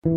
Hey,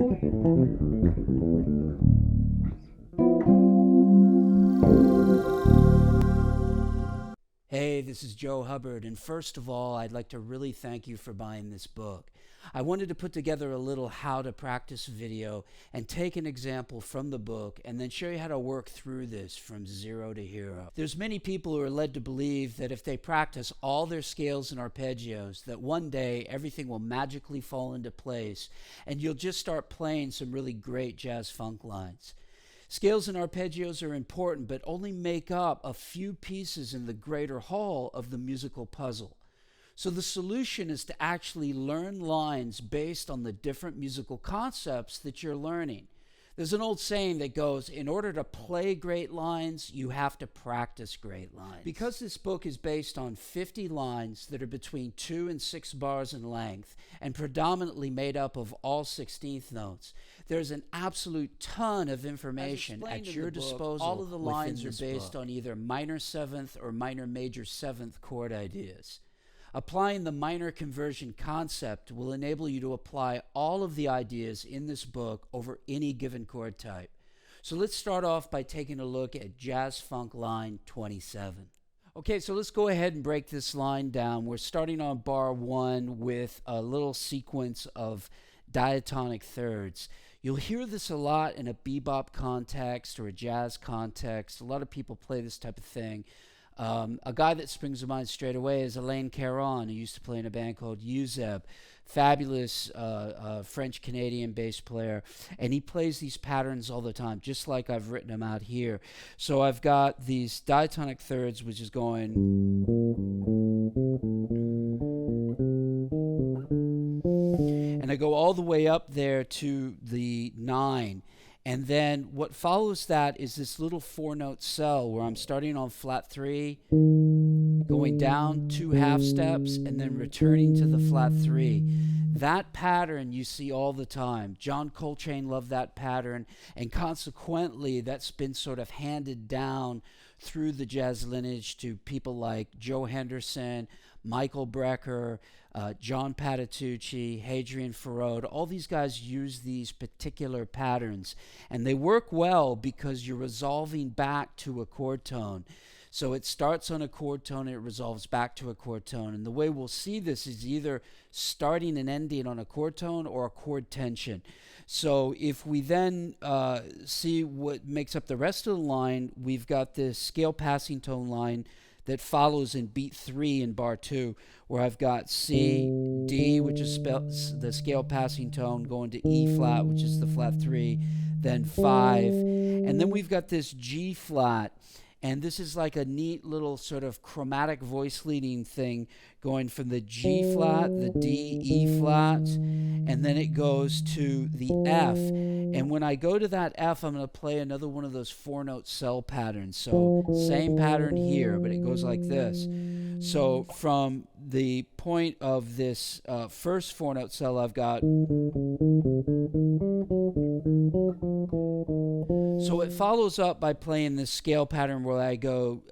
this is Joe Hubbard, and first of all, I'd like to really thank you for buying this book. I wanted to put together a little how to practice video and take an example from the book and then show you how to work through this from zero to hero. There's many people who are led to believe that if they practice all their scales and arpeggios, that one day everything will magically fall into place and you'll just start playing some really great jazz funk lines. Scales and arpeggios are important, but only make up a few pieces in the greater whole of the musical puzzle. So the solution is to actually learn lines based on the different musical concepts that you're learning. There's an old saying that goes, in order to play great lines, you have to practice great lines. Because this book is based on 50 lines that are between 2 and 6 bars in length and predominantly made up of all 16th notes, there's an absolute ton of information at your disposal. All of the lines are based on either minor 7th or minor major 7th chord ideas. Applying the minor conversion concept will enable you to apply all of the ideas in this book over any given chord type. So let's start off by taking a look at Jazz Funk line 27. Okay, so let's go ahead and break this line down. We're starting on bar 1 with a little sequence of diatonic thirds. You'll hear this a lot in a bebop context or a jazz context. A lot of people play this type of thing. A guy that springs to mind straight away is Alain Caron, who used to play in a band called Euseb. Fabulous French-Canadian bass player. And he plays these patterns all the time, just like I've written them out here. So I've got these diatonic thirds, which is going... And I go all the way up there to the 9. And then what follows that is this little 4-note cell where I'm starting on flat 3, going down 2 half steps, and then returning to the flat 3. That pattern you see all the time. John Coltrane loved that pattern, and consequently that's been sort of handed down through the jazz lineage to people like Joe Henderson, Michael Brecker, John Patitucci, Hadrien Feraud. All these guys use these particular patterns, and they work well because you're resolving back to a chord tone. So it starts on a chord tone and it resolves back to a chord tone. And the way we'll see this is either starting and ending on a chord tone or a chord tension. So if we then see what makes up the rest of the line, we've got this scale passing tone line that follows in beat 3 in bar 2, where I've got C, D, which is the scale passing tone, going to E flat, which is the flat 3, then 5, and then we've got this G flat, and this is like a neat little sort of chromatic voice leading thing going from the G flat, the D, E flat, and then it goes to the F. And when I go to that F, I'm going to play another one of those 4-note cell patterns. So same pattern here, but it goes like this. So from the point of this first 4-note cell, I've got... So it follows up by playing this scale pattern where I go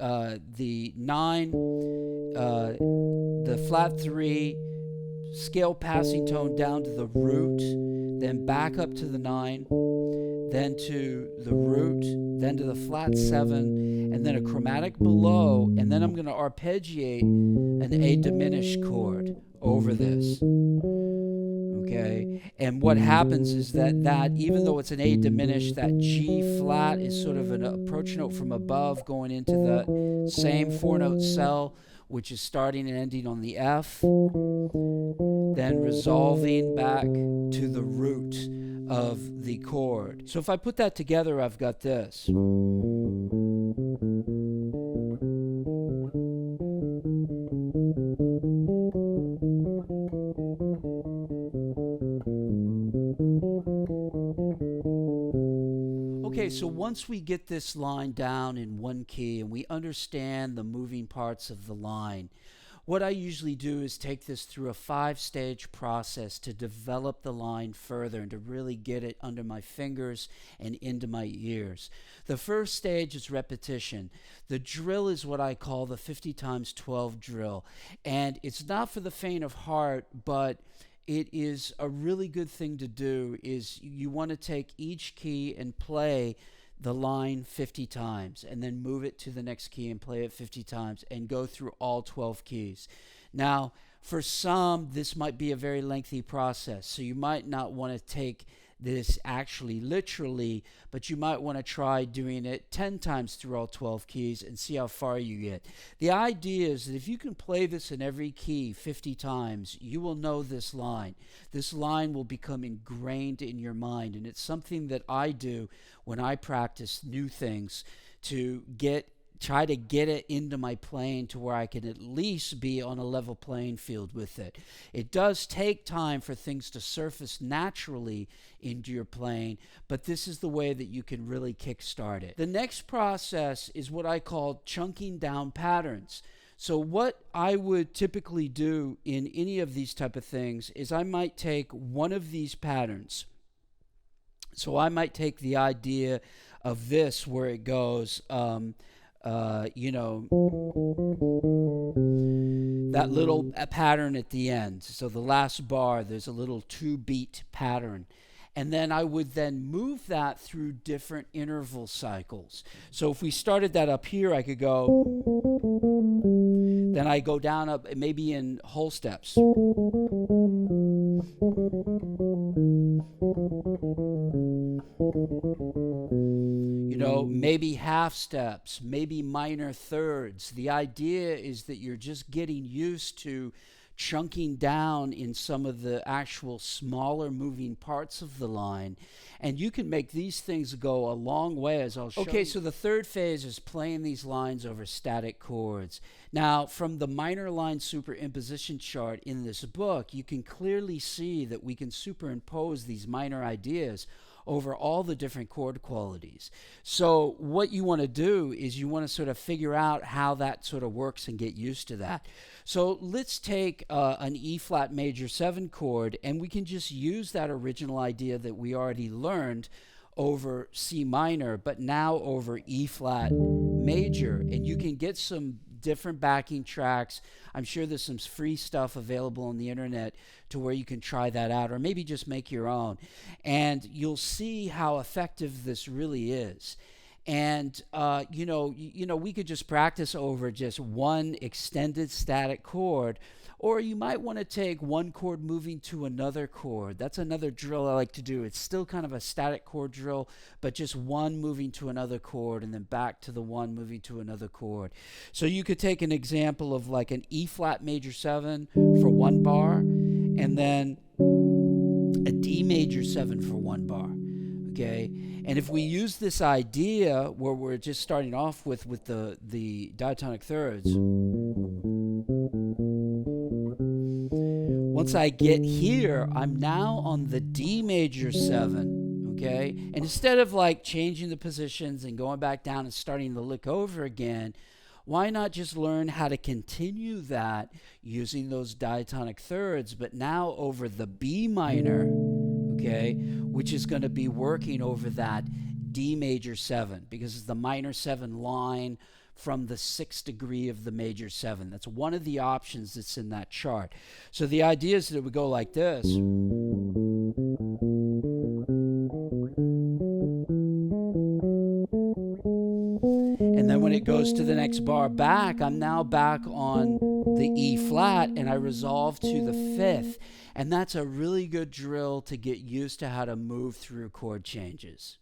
the 9, the flat 3, scale passing tone down to the root, then back up to the 9, then to the root, then to the flat 7, and then a chromatic below, and then I'm going to arpeggiate an A diminished chord over this. Okay, and what happens is that even though it's an A diminished, that G flat is sort of an approach note from above going into the same 4-note cell, which is starting and ending on the F, then resolving back to the root of the chord. So if I put that together, I've got this. Okay, so once we get this line down in one key and we understand the moving parts of the line, what I usually do is take this through a 5-stage process to develop the line further and to really get it under my fingers and into my ears. The first stage is repetition. The drill is what I call the 50 times 12 drill, and it's not for the faint of heart, but it is a really good thing to do is you want to take each key and play the line 50 times, and then move it to the next key and play it 50 times, and go through all 12 keys. Now, for some, this might be a very lengthy process, so you might not want to take this actually literally, but you might want to try doing it 10 times through all 12 keys and see how far you get. The idea is that if you can play this in every key 50 times, you will know this line. This line will become ingrained in your mind, and it's something that I do when I practice new things to try to get it into my playing to where I can at least be on a level playing field with it. It does take time for things to surface naturally into your playing, but this is the way that you can really kickstart it. The next process is what I call chunking down patterns. So what I would typically do in any of these type of things is I might take one of these patterns. So I might take the idea of this where it goes, that little pattern at the end. So the last bar, there's a little 2-beat pattern. And then I would then move that through different interval cycles. So if we started that up here, I could go, then I go down up maybe in whole steps. Maybe half steps, maybe minor thirds. The idea is that you're just getting used to chunking down in some of the actual smaller moving parts of the line, and you can make these things go a long way, as I'll show you. Okay, so the third phase is playing these lines over static chords. Now, from the minor line superimposition chart in this book, you can clearly see that we can superimpose these minor ideas over all the different chord qualities. So what you want to do is you want to sort of figure out how that sort of works and get used to that. So let's take an E flat major 7 chord, and we can just use that original idea that we already learned over C minor, but now over E flat major, and you can get some different backing tracks. I'm sure there's some free stuff available on the internet to where you can try that out, or maybe just make your own, and you'll see how effective this really is. And we could just practice over just one extended static chord, or you might want to take one chord moving to another chord. That's another drill I like to do. It's still kind of a static chord drill, but just one moving to another chord and then back to the one moving to another chord. So you could take an example of like an E flat major 7 for 1 bar, and then a D major 7 for 1 bar. Okay, and if we use this idea where we're just starting off with the diatonic thirds, once I get here, I'm now on the D major 7, okay? And instead of like changing the positions and going back down and starting the lick over again, why not just learn how to continue that using those diatonic thirds, but now over the B minor, okay, which is going to be working over that D major 7, because it's the minor 7 line from the 6th degree of the major 7. That's one of the options that's in that chart. So the idea is that it would go like this. And then when it goes to the next bar back, I'm now back on the E flat, and I resolve to the 5th. And that's a really good drill to get used to how to move through chord changes.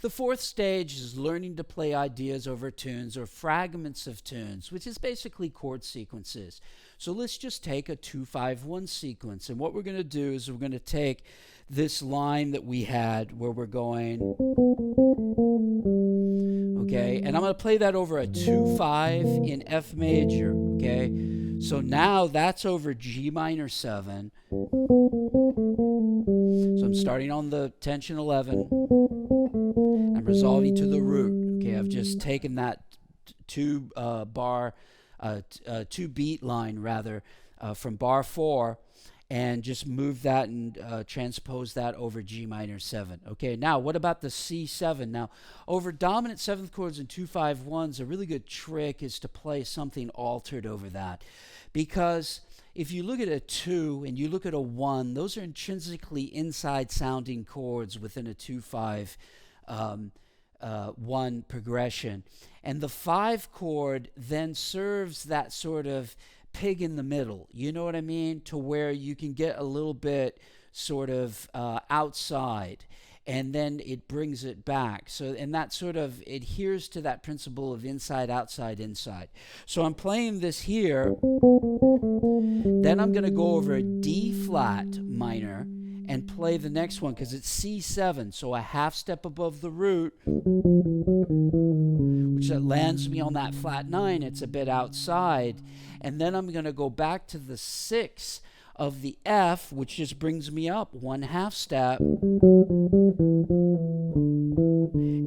The 4th stage is learning to play ideas over tunes or fragments of tunes, which is basically chord sequences. So let's just take a 2-5-1 sequence. And what we're going to do is we're going to take this line that we had where we're going, okay, and I'm going to play that over a 2-5 in F major, okay? So now that's over G minor 7. So I'm starting on the tension 11. I'm resolving to the root. Okay, I've just taken that 2-beat line rather from bar 4 and just move that and transpose that over G minor 7. Okay, now what about the C7? Now, over dominant 7th chords and 2-5-1s, a really good trick is to play something altered over that, because if you look at a 2 and you look at a 1, those are intrinsically inside sounding chords within a 2-5 1 progression. And the 5 chord then serves that sort of pig in the middle, you know what I mean? To where you can get a little bit sort of outside, and then it brings it back. So, and that sort of adheres to that principle of inside, outside, inside. So I'm playing this here, then I'm going to go over a D flat minor and play the next one because it's C7, so a half step above the root, which lands me on that flat 9. It's a bit outside, and then I'm going to go back to the 6 of the F, which just brings me up 1/2 step,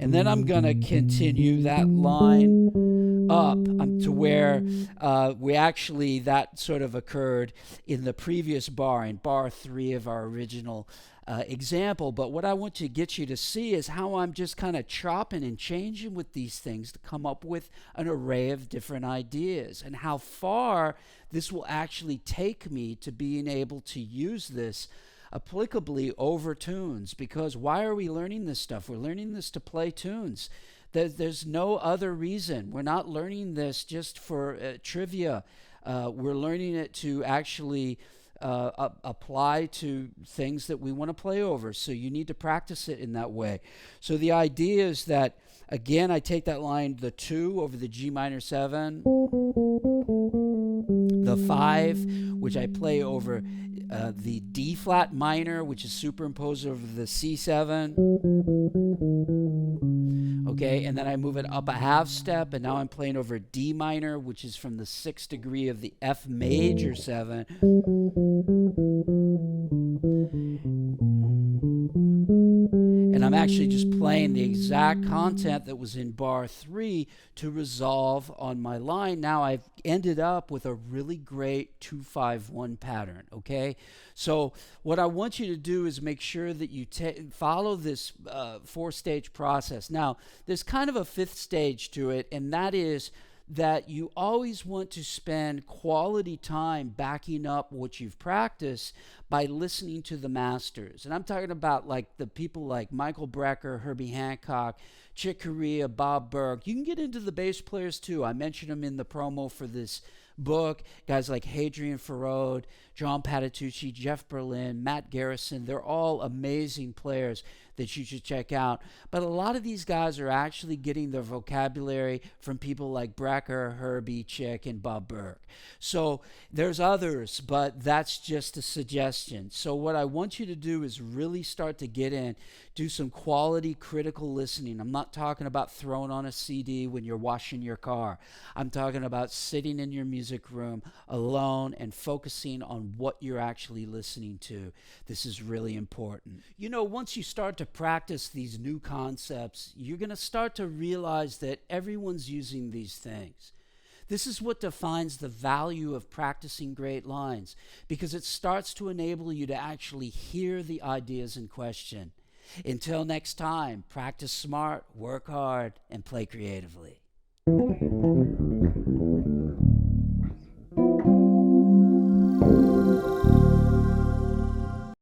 and then I'm going to continue that line up to where that sort of occurred in the previous bar, in bar 3 of our original example. But what I want to get you to see is how I'm just kind of chopping and changing with these things to come up with an array of different ideas, and how far this will actually take me to being able to use this applicably over tunes. Because why are we learning this stuff? We're learning this to play tunes. There's no other reason. We're not learning this just for trivia. We're learning it to actually apply to things that we want to play over. So you need to practice it in that way. So the idea is that, again, I take that line, the 2 over the G minor 7, the 5, which I play over the D flat minor, which is superimposed over the C7. Okay, and then I move it up a half step, and now I'm playing over D minor, which is from the 6th degree of the F major 7. And I'm actually just playing the exact content that was in bar 3 to resolve on my line. Now I've ended up with a really great 2-5-1 pattern, okay? So what I want you to do is make sure that you follow this 4-stage process. Now, there's kind of a 5th stage to it, and that is that you always want to spend quality time backing up what you've practiced by listening to the masters. And I'm talking about like the people like Michael Brecker, Herbie Hancock, Chick Corea, Bob Berg. You can get into the bass players too. I mentioned them in the promo for this book. Guys like Hadrian Farode, John Patitucci, Jeff Berlin, Matt Garrison. They're all amazing players that you should check out. But a lot of these guys are actually getting their vocabulary from people like Brecker, Herbie, Chick, and Bob Berg. So there's others, but that's just a suggestion. So what I want you to do is really start to get in, do some quality critical listening. I'm not talking about throwing on a CD when you're washing your car. I'm talking about sitting in your music room alone and focusing on what you're actually listening to. This is really important. You know, once you start to practice these new concepts, you're going to start to realize that everyone's using these things. This is what defines the value of practicing great lines, because it starts to enable you to actually hear the ideas in question. Until next time, practice smart, work hard, and play creatively.